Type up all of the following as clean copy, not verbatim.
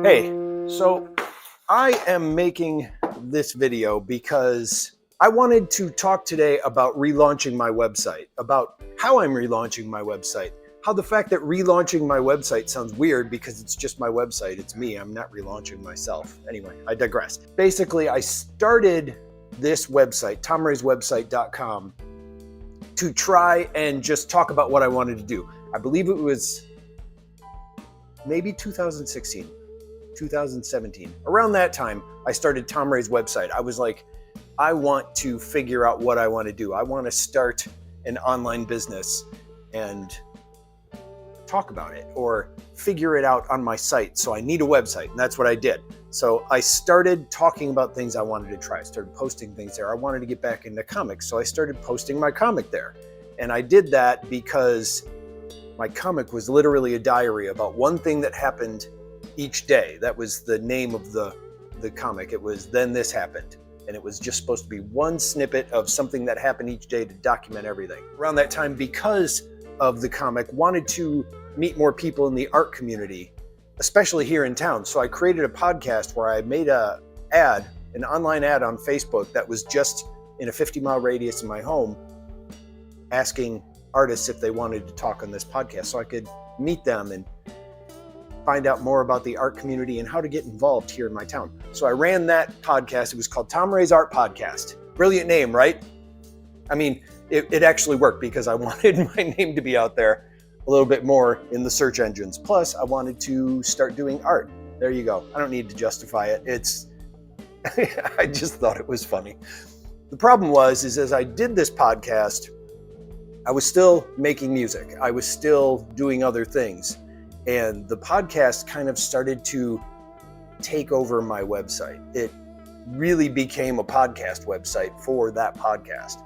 Hey, so I am making this video because I wanted to talk today about relaunching my website, about how I'm relaunching my website, how the fact that relaunching my website sounds weird because it's just my website, it's me, I'm not relaunching myself. Anyway, I digress. Basically, I started this website, tomrayswebsite.com, to try and just talk about what I wanted to do. I believe it was maybe 2016. 2017. Around that time, I started Tom Ray's website. I was like, I want to figure out what I want to do. I want to start an online business and talk about it or figure it out on my site. So I need a website, and that's what I did. So I started talking about things I wanted to try. I started posting things there. I wanted to get back into comics, so I started posting my comic there. And I did that because my comic was literally a diary about one thing that happened each day. That was the name of the comic. It was Then This Happened. And it was just supposed to be one snippet of something that happened each day to document everything. Around that time, because of the comic, wanted to meet more people in the art community, especially here in town. So I created a podcast where I made an online ad on Facebook that was just in a 50-mile radius of my home, asking artists if they wanted to talk on this podcast so I could meet them and find out more about the art community and how to get involved here in my town. So I ran that podcast. It was called Tom Ray's Art Podcast. Brilliant name, right? I mean, it actually worked because I wanted my name to be out there a little bit more in the search engines. Plus, I wanted to start doing art. There you go. I don't need to justify it. I just thought it was funny. The problem was, as I did this podcast, I was still making music. I was still doing other things. And the podcast kind of started to take over my website. It really became a podcast website for that podcast.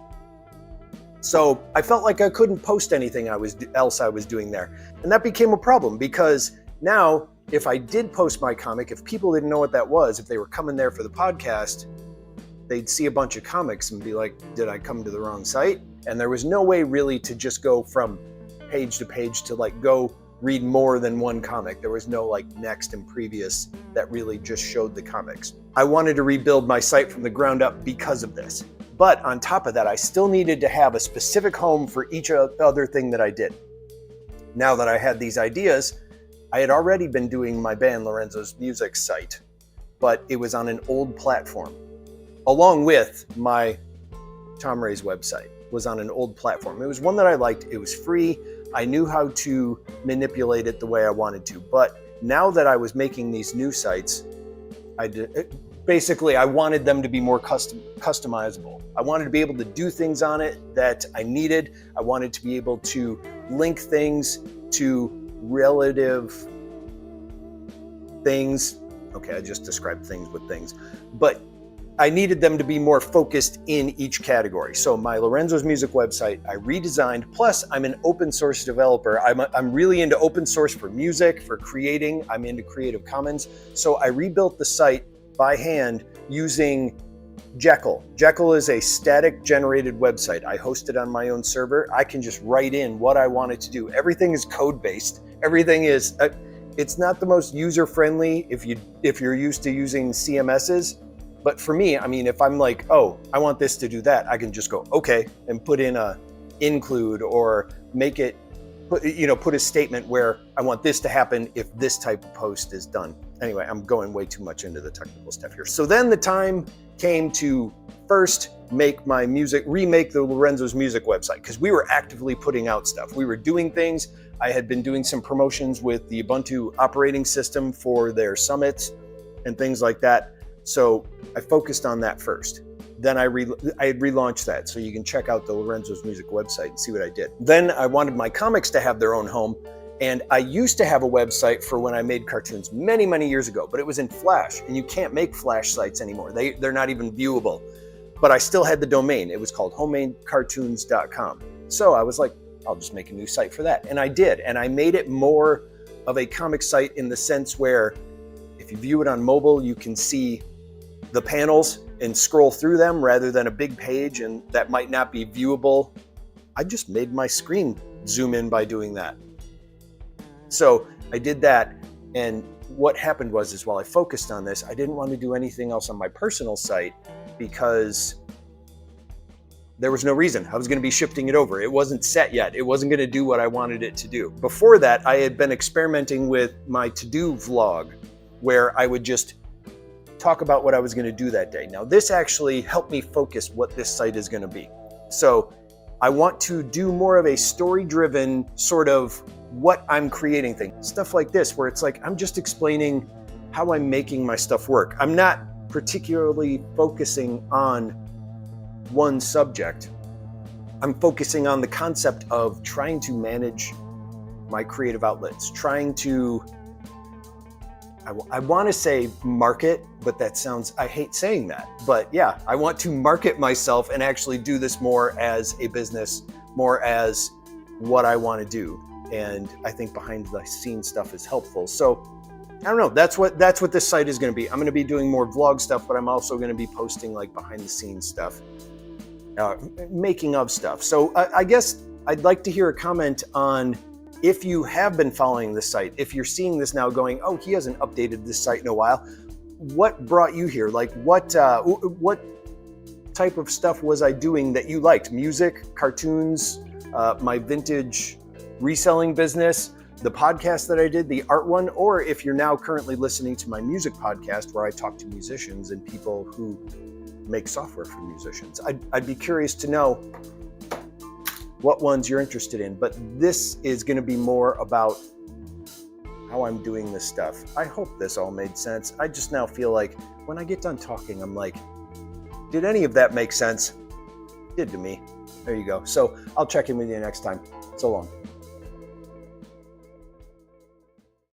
So I felt like I couldn't post anything else I was doing there. And that became a problem because now if I did post my comic, if people didn't know what that was, if they were coming there for the podcast, they'd see a bunch of comics and be like, did I come to the wrong site? And there was no way really to just go from page to page to go read more than one comic. There was no next and previous that really just showed the comics. I wanted to rebuild my site from the ground up because of this. But on top of that, I still needed to have a specific home for each other thing that I did. Now that I had these ideas, I had already been doing my band Lorenzo's Music site, but it was on an old platform. Along with my Tom Ray's website was on an old platform. It was one that I liked. It was free. I knew how to manipulate it the way I wanted to. But now that I was making these new sites, I wanted them to be more customizable. I wanted to be able to do things on it that I needed. I wanted to be able to link things to relative things. Okay, I just described things with things. But I needed them to be more focused in each category. So my Lorenzo's Music website, I redesigned. Plus, I'm an open source developer. I'm really into open source for music, for creating. I'm into Creative Commons. So I rebuilt the site by hand using Jekyll. Jekyll is a static generated website. I host it on my own server. I can just write in what I want it to do. Everything is code-based. Everything is, it's not the most user-friendly if you're used to using CMSs. But for me, I mean, if I'm like, oh, I want this to do that, I can just go, okay, and put in a include or make it, put a statement where I want this to happen if this type of post is done. Anyway, I'm going way too much into the technical stuff here. So then the time came to first remake the Lorenzo's Music website, because we were actively putting out stuff. We were doing things. I had been doing some promotions with the Ubuntu operating system for their summits and things like that. So I focused on that first. Then I had relaunched that, so you can check out the Lorenzo's Music website and see what I did. Then I wanted my comics to have their own home, and I used to have a website for when I made cartoons many, many years ago, but it was in Flash, and you can't make Flash sites anymore. They're not even viewable. But I still had the domain. It was called homemadecartoons.com. So I was like, I'll just make a new site for that. And I did, and I made it more of a comic site in the sense where if you view it on mobile, you can see the panels and scroll through them rather than a big page, and that might not be viewable. I just made my screen zoom in by doing that. So I did that, And what happened was while I focused on this, I didn't want to do anything else on my personal site because there was no reason. I was going to be shifting it over. It wasn't set yet. It wasn't going to do what I wanted it to do. Before that, I had been experimenting with my to-do vlog, where I would just talk about what I was going to do that day. Now, this actually helped me focus what this site is going to be. So I want to do more of a story-driven sort of what I'm creating thing. Stuff like this, where it's like I'm just explaining how I'm making my stuff work. I'm not particularly focusing on one subject. I'm focusing on the concept of trying to manage my creative outlets, trying to, I want to say market, but that sounds, I hate saying that. But yeah, I want to market myself and actually do this more as a business, more as what I want to do. And I think behind the scenes stuff is helpful. So I don't know, that's what this site is going to be. I'm going to be doing more vlog stuff, but I'm also going to be posting like behind the scenes stuff, making of stuff. So I guess I'd like to hear a comment on if you have been following this site, if you're seeing this now going, oh, he hasn't updated this site in a while. What brought you here? Like what type of stuff was I doing that you liked? Music, cartoons, my vintage reselling business, the podcast that I did, the art one, or if you're now currently listening to my music podcast where I talk to musicians and people who make software for musicians. I'd be curious to know what ones you're interested in, but this is going to be more about how I'm doing this stuff. I hope this all made sense. I just now feel like when I get done talking, I'm like, did any of that make sense? It did to me. There you go. So I'll check in with you next time. So long.